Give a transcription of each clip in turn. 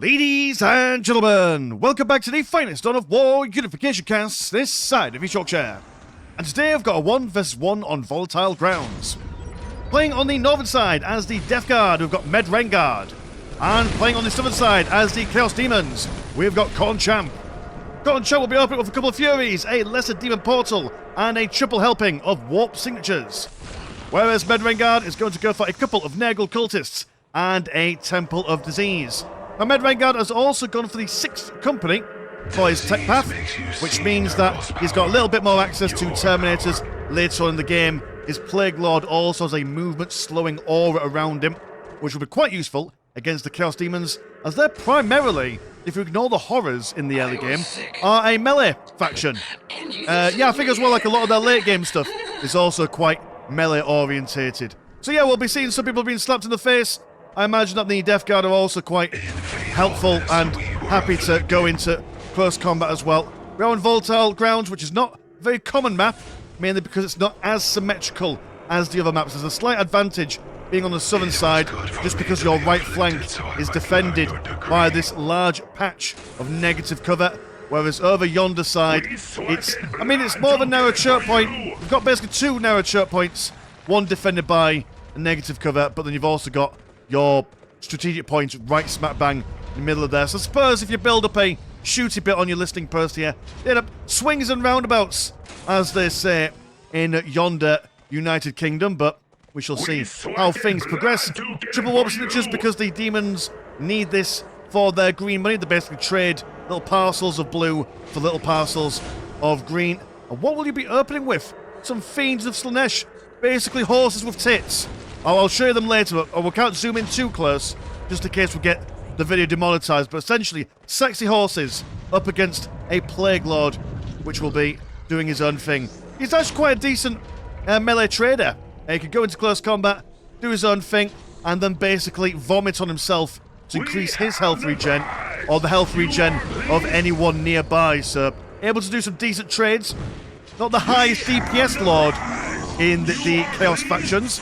Ladies and gentlemen, welcome back to the finest Dawn of War Unification cast this side of East Yorkshire. And today I've got a 1 vs 1 on volatile grounds. Playing on the northern side as the Death Guard, we've got Med Rengard. And playing on the southern side as the Chaos Demons, we've got Corn Champ. Corn Champ will be opening with a couple of Furies, a Lesser Demon Portal, and a triple helping of Warp Signatures. Whereas Med Rengard is going to go for a couple of Nurgle Cultists and a Temple of Disease. Now, Med Rengard has also gone for the 6th Company for his tech path, which means that he's got a little bit more access to Terminators later on in the game. His Plague Lord also has a movement-slowing aura around him, which will be quite useful against the Chaos Demons, as they're primarily, if you ignore the horrors in the early game, are a melee faction. Yeah, I think as well, like a lot of their late-game stuff is also quite melee-orientated. So yeah, we'll be seeing some people being slapped in the face. I imagine that the Death Guard are also quite helpful and happy to go into close combat as well. We're on volatile ground, which is not a very common map, mainly because it's not as symmetrical as the other maps. There's a slight advantage being on the southern side, just because your right flank is defended by this large patch of negative cover, whereas over yonder side, it's more of a narrow choke point. We've got basically 2 narrow choke points, one defended by a negative cover, but then you've also got your strategic points right smack bang in the middle of there. So I suppose if you build up a shooty bit on your listing post here, you end up swings and roundabouts, as they say in yonder United Kingdom, but we shall see how things progress. Triple warp signatures, because the demons need this for their green money. They basically trade little parcels of blue for little parcels of green. And what will you be opening with? Some fiends of Slaanesh, basically horses with tits. I'll show you them later, but we can't zoom in too close, just in case we get the video demonetized. But essentially, sexy horses up against a Plague Lord, which will be doing his own thing. He's actually quite a decent melee trader. He can go into close combat, do his own thing, and then basically vomit on himself to increase his health regen, or the health regen of anyone nearby. So, able to do some decent trades. Not the highest DPS Lord in the Chaos factions.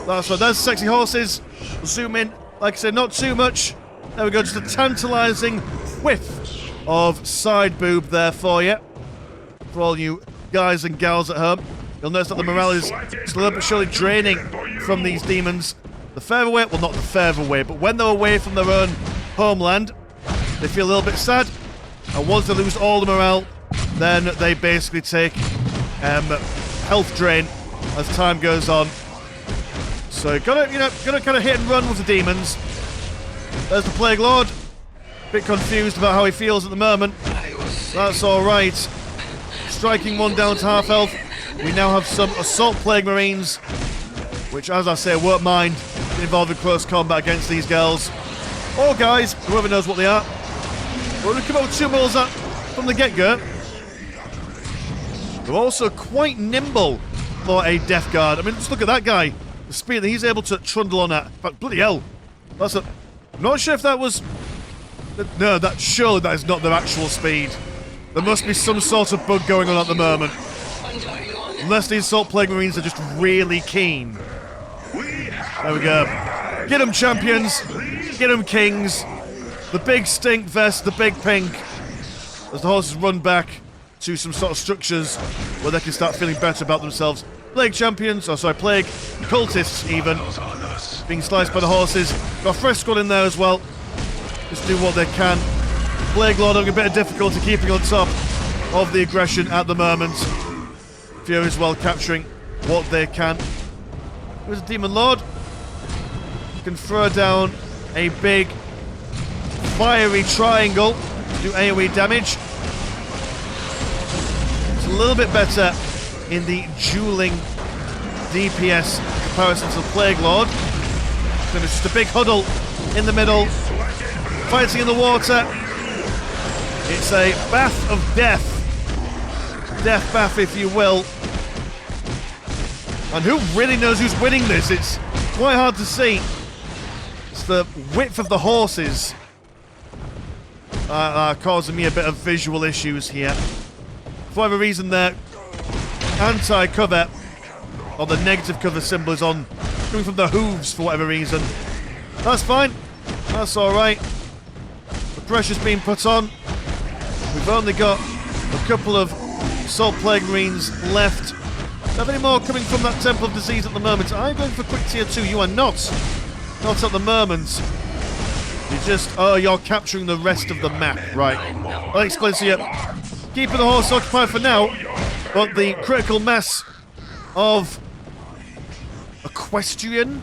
That's right, there's sexy horses. We'll zoom in, like I said, not too much. There we go, just a tantalising whiff of side boob there for you. For all you guys and gals at home. You'll notice that the morale is slowly but surely draining from these demons. The further away, well, not the further away, but when they're away from their own homeland, they feel a little bit sad. And once they lose all the morale, then they basically take health drain as time goes on. So gotta kind of hit and run with the demons. There's the Plague Lord. Bit confused about how he feels at the moment. That's alright. Striking one down to half health. We now have some Assault Plague Marines, which, as I say, won't mind getting involved in close combat against these girls. Or guys, whoever knows what they are. We're going to come up with 2 models up from the get-go. They're also quite nimble for a Death Guard. I mean, just look at that guy. The speed that he's able to trundle on at. But bloody hell. I'm not sure if that was... No, surely that is not their actual speed. There must be some sort of bug going on at the moment. Unless these Assault Plague Marines are just really keen. There we go. Get them, champions. Get them, kings. The big stink vest, the big pink. As the horses run back to some sort of structures where they can start feeling better about themselves. Plague champions, Plague cultists even, being sliced by the horses. Got a fresh squad in there as well. Just do what they can. Plague Lord having a bit of difficulty keeping on top of the aggression at the moment. Fury as well capturing what they can. There's a Demon Lord. You can throw down a big fiery triangle to do AoE damage. It's a little bit better in the dueling DPS comparison to the Plague Lord. So it's just a big huddle in the middle, fighting in the water. It's a bath of death. Death bath, if you will. And who really knows who's winning this? It's quite hard to see. It's the width of the horses causing me a bit of visual issues here. For whatever reason, their anti-cover, or the negative cover symbol is on, coming from the hooves for whatever reason. That's fine. That's alright. pressure's being put on. We've only got a couple of Assault Plague Marines left. Don't have any more coming from that Temple of Disease at the moment. I'm going for quick tier 2. You are not. Not at the moment. You just... Oh, you're capturing the rest of the map. Right. That explains to you. Keeping the horse occupied for now. But the critical mass of equestrian?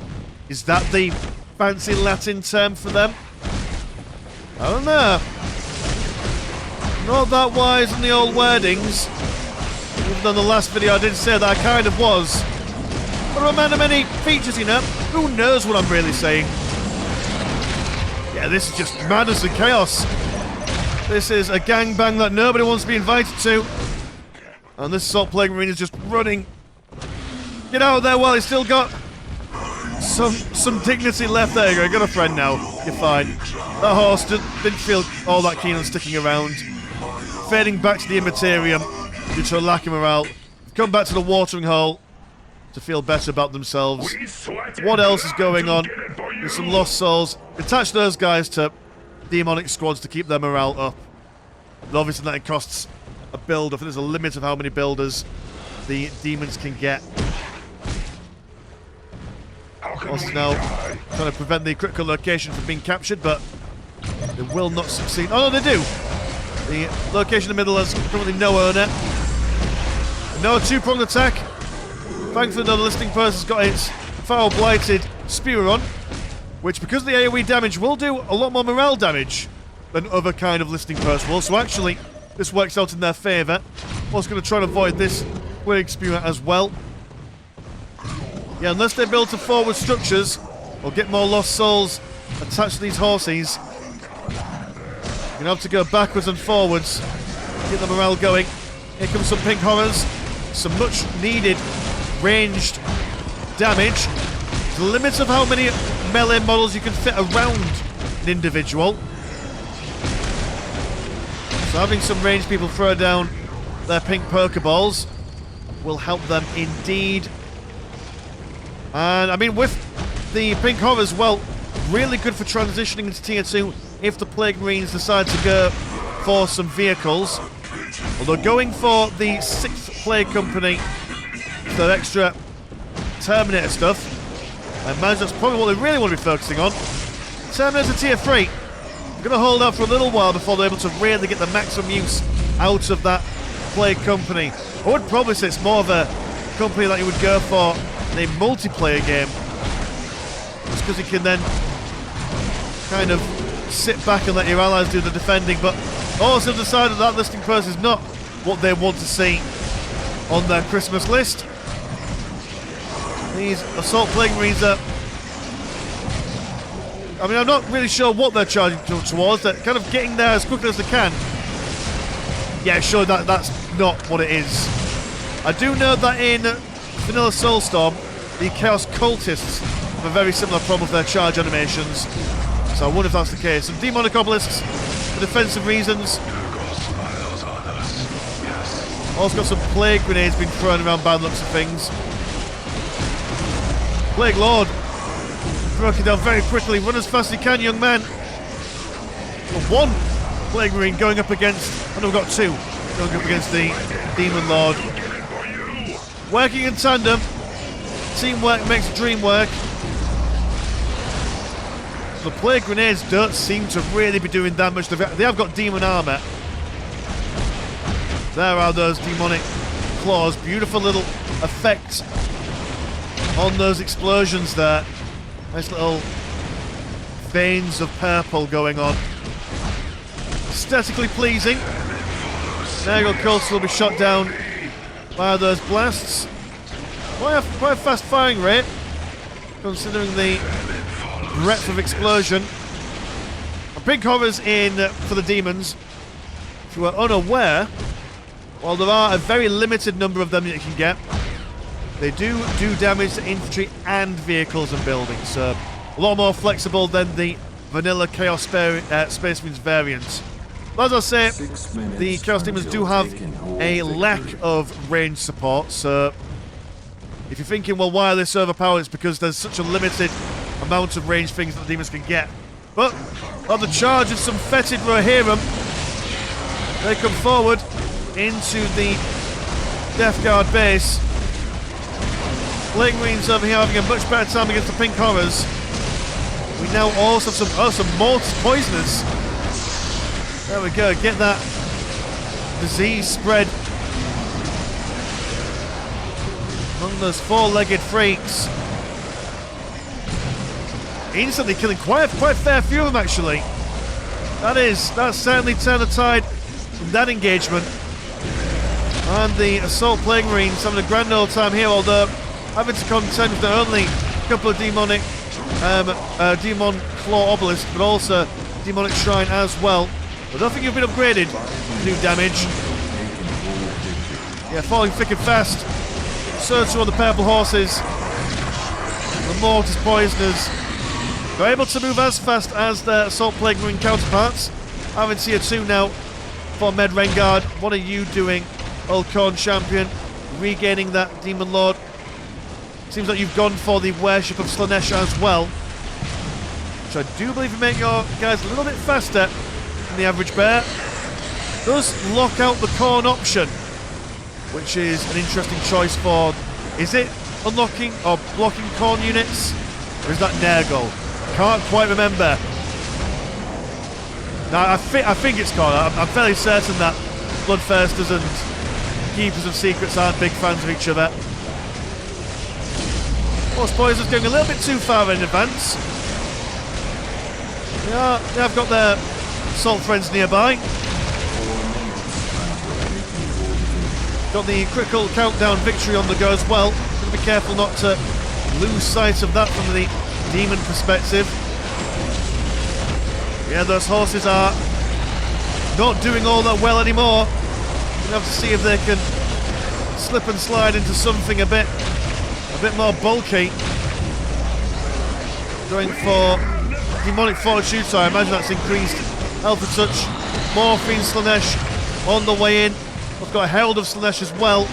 Is that the fancy Latin term for them? I don't know. Not that wise in the old wordings. Even though in the last video I did say that I kind of was. But a man of many features, you know. Who knows what I'm really saying? Yeah, this is just madness and chaos. This is a gangbang that nobody wants to be invited to. And this Assault Plague Marine is just running. Get out of there while he's still got some dignity left. There you go, you got a friend now. You're fine. That horse didn't feel all that keen on sticking around. Fading back to the Immaterium due to a lack of morale. Come back to the watering hole to feel better about themselves. What else is going on? There's some lost souls. Attach those guys to demonic squads to keep their morale up. But obviously that costs a build. I think there's a limit of how many builders the demons can get. Also now trying to prevent the critical location from being captured, but they will not succeed. Oh no, they do! The location in the middle has currently no owner. No two-pronged attack. Thankfully, the listing person's got its foul-blighted spear on, which, because of the AoE damage, will do a lot more morale damage than other kind of listing purse will. So actually, this works out in their favour. Also going to try and avoid this plague spear as well. Yeah, unless they build to forward structures or get more lost souls attached to these horses, you're going to have to go backwards and forwards to get the morale going. Here comes some pink horrors. Some much needed ranged damage. The limit of how many melee models you can fit around an individual. So having some ranged people throw down their pink Pokeballs will help them indeed. And I mean, with the pink horrors, well, really good for transitioning into tier 2 if the Plague Marines decide to go for some vehicles. Although going for the 6th Plague Company, their extra Terminator stuff, I imagine that's probably what they really want to be focusing on. Terminator tier 3. They're going to hold out for a little while before they're able to really get the maximum use out of that Plague Company. I would probably say it's more of a company that you would go for in a multiplayer game. Just because you can then kind of sit back and let your allies do the defending, but also decided that listing purse is not what they want to see on their Christmas list. These Assault Plague Marines are... I mean, I'm not really sure what they're charging towards. They're kind of getting there as quickly as they can. Yeah, sure, that's not what it is. I do know that in Vanilla Soulstorm, the Chaos Cultists have a very similar problem with their charge animations. So I wonder if that's the case. Some Demonic Obelisks for defensive reasons. Also got some Plague Grenades being thrown around by the looks of things. Plague Lord broken down very quickly. Run as fast as you can, young man. Well, one Plague Marine going up against... Oh no, we've got two. Going up against the Demon Lord. Working in tandem. Teamwork makes the dream work. The Plague Grenades don't seem to really be doing that much. They have got Demon Armour. There are those Demonic Claws. Beautiful little effect on those explosions there. Nice little veins of purple going on. Aesthetically pleasing. Nagel Cults will be shot down by those blasts. Quite a fast firing rate, considering the breadth of explosion. And Pink Horrors in for the demons. If you were unaware, while there are a very limited number of them that you can get, they do damage to infantry and vehicles and buildings, so a lot more flexible than the vanilla Chaos Space Marines variants. But as I say, the Chaos Demons do have a lack of range support, so if you're thinking, well, why are they so overpowered, it's because there's such a limited amount of range things that the demons can get. But on the charge of some fetid Rohirrim, they come forward into the Death Guard base. Plague Marines over here having a much better time against the Pink Horrors. We now also have some Mortis Poisoners. There we go, get that disease spread among those four-legged freaks. Instantly killing quite a fair few of them, actually. That's certainly turned the tide from that engagement. And the Assault Plague Marines having a grand old time here, although having to contend with not only a couple of demonic Demon Claw Obelisk, but also Demonic Shrine as well. I don't think you've been upgraded to do damage. Yeah, falling thick and fast. So too on the Purple Horses. The Mortis Poisoners. They're able to move as fast as their Assault Plague Marine counterparts. Having tier 2 now for Med Rengard. What are you doing, Old Corn Champion? Regaining that Demon Lord. Seems like you've gone for the Worship of Slaanesh as well. Which I do believe will make your guys a little bit faster than the average bear. Does lock out the Corn option, which is an interesting choice for... Is it unlocking or blocking Corn units? Or is that Nurgle? Can't quite remember. No, I think it's Corn. I'm fairly certain that Bloodthirsters and Keepers of Secrets aren't big fans of each other. Horse Poisoners going a little bit too far in advance. Yeah, they have got their Salt Friends nearby. Got the critical countdown victory on the go as well. Got to be careful not to lose sight of that from the demon perspective. Yeah, those horses are not doing all that well anymore. We'll have to see if they can slip and slide into something a bit more bulky. Going for Demonic Fortitude, so I imagine that's increased Alpha Touch. Morphine Slaanesh on the way in. We've got a Herald of Slaanesh as well.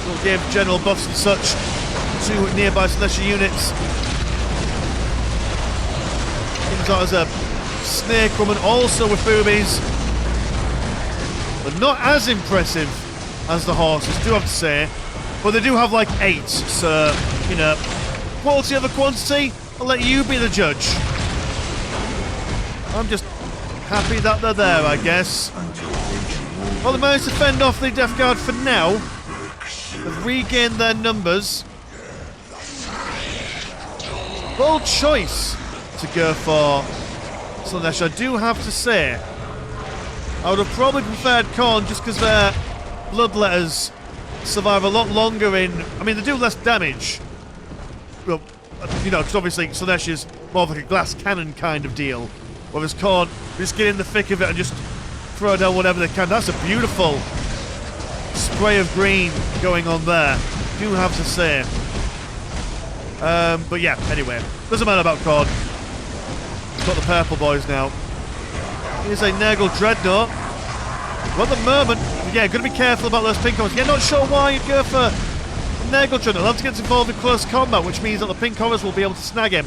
We'll give general buffs and such to nearby Slaanesh units. Things out as a Snake Woman, also with boobies. But not as impressive as the horses, do have to say. But they do have like 8, so, you know, quality over quantity, I'll let you be the judge. I'm just happy that they're there, I guess. Well, they managed to fend off the Death Guard for now. They've regained their numbers. Bold choice to go for Slaanesh, I do have to say. I would have probably preferred Khorne just because their Bloodletters survive a lot longer in... I mean, they do less damage. Well, you know, because obviously Slaanesh is more of like a glass cannon kind of deal. Whereas Khorne, just get in the thick of it and just throw down whatever they can. That's a beautiful spray of green going on there. Do have to say. But yeah, anyway. Doesn't matter about Khorne. He's got the purple boys now. Here's a Nurgle Dreadnought. Well, at the moment, yeah, got to be careful about those pink horrors. Yeah, not sure why you'd go for Nurgle Dreadnought. They'll have to get involved in close combat, which means that the pink horrors will be able to snag him.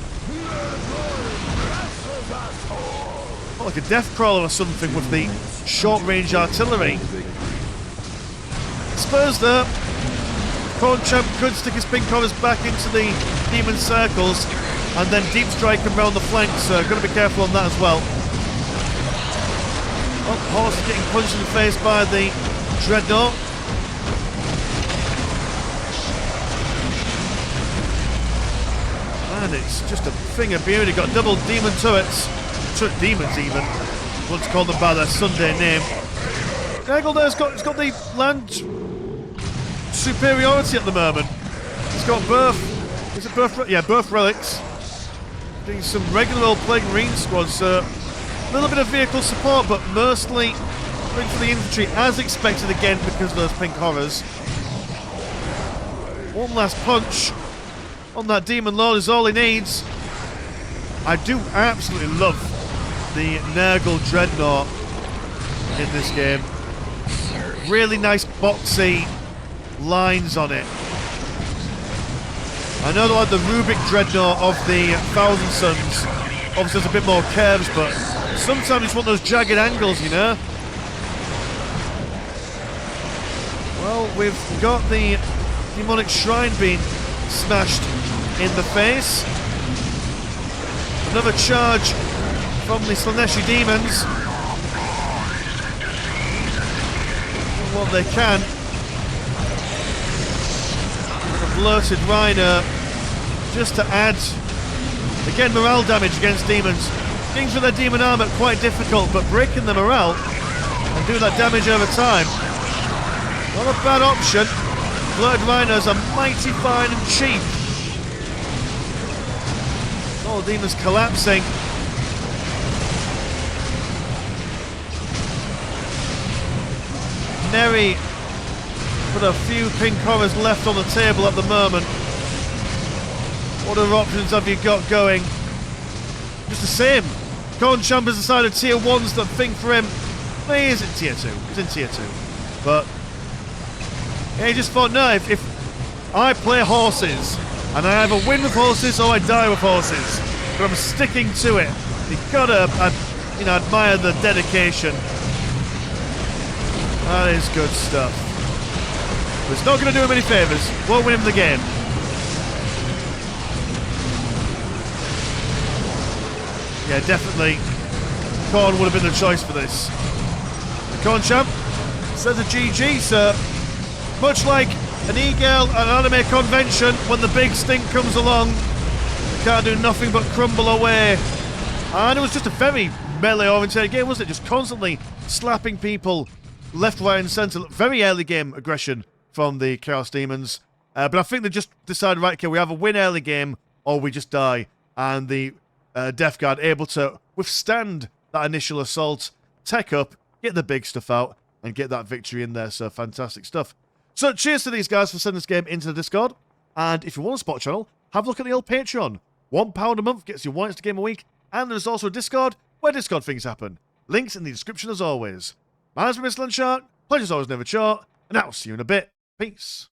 Oh, like a death crawler or something with the short-range artillery. I suppose though, Khorne Champ could stick his pink horrors back into the demon circles and then deep strike him around the flanks, so got to be careful on that as well. Oh, horse is getting punched in the face by the Dreadnought. And it's just a thing of beauty. Got double demon turrets. Demons even. Let's call them by their Sunday name. Nurgle there's got the land superiority at the moment. It's got both. Is it both? Yeah, both relics. Doing some regular old Plague Marine squads, so a little bit of vehicle support, but mostly going for the infantry as expected again because of those pink horrors. One last punch on that Demon Lord is all he needs. I do absolutely love the Nurgle Dreadnought in this game. Really nice boxy lines on it. I know that like the Rubik Dreadnought of the Thousand Suns obviously has a bit more curves, but sometimes you just want those jagged angles, you know? Well, we've got the demonic shrine being smashed in the face. Another charge from the Slaanesh demons. What they can. The bloated rhino just to add again morale damage against demons. Things with their demon armor quite difficult, but breaking the morale and doing that damage over time, not a bad option. Bloated rhinos are mighty fine and cheap. All the demons collapsing. Neri with a few pink horrors left on the table at the moment. What other options have you got going? Just the same. Conchamp has decided tier 1s that think for him. Well, he is in tier 2. He's in tier 2. But yeah, he just thought, no, if I play horses, and I either win with horses or I die with horses, but I'm sticking to it. You've got to, admire the dedication. That is good stuff. But it's not going to do him any favours. Won't win him the game. Yeah, definitely. Corn would have been the choice for this. The Conchamp says a GG, sir. Much like an e-girl at an anime convention, when the big stink comes along, they can't do nothing but crumble away. And it was just a very melee-oriented game, wasn't it? Just constantly slapping people left, right, and centre. Very early game aggression from the Chaos Demons. But I think they just decided, right, okay, we have a win early game, or we just die. And the Death Guard able to withstand that initial assault, tech up, get the big stuff out, and get that victory in there. So fantastic stuff. So cheers to these guys for sending this game into the Discord. And if you want a spot channel, have a look at the old Patreon. £1 a month gets you one extra game a week. And there's also a Discord where Discord things happen. Links in the description as always. My name's Mr. Landshark. Pleasure's always never short. And I'll see you in a bit. Peace.